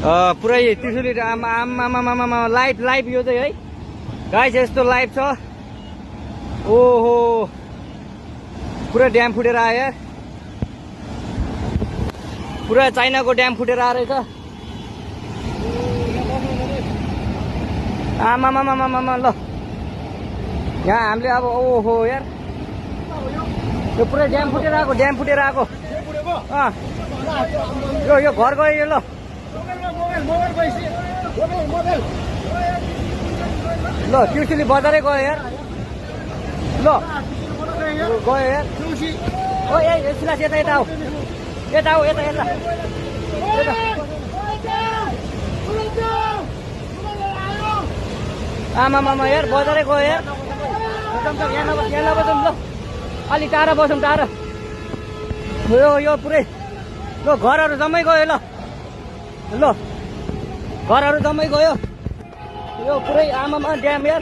पुरै त्रिशुली आमा live live यो चाहिँ है गाइस यस्तो लाइभ छ। ओहो पुरा ड्याम फुटेर आयो यार, पुरा चाइनाको ड्याम फुटेर आएर रहेछ। आमामामामामा ल यहाँ हामीले अब ओहो यार यो पुरै ड्याम फुटेर आएको, ड्याम फुटेर आएको। यो घर गयो यो। ल ल त्रिशुली बजारै गयो यार। ल गयो यार। ओ ए सिलास यता यता आऊ, यता आऊ, यता यता आमामामा यार बजारै गयो यार। यहाँ नबसौँ ल, अलिक टाढा बसौँ, टाढा। यो पुरै ल घरहरू जम्मै गयो। ल ल घरहरू जम्मै गयो। यो पुरै आमामा ड्याम यार।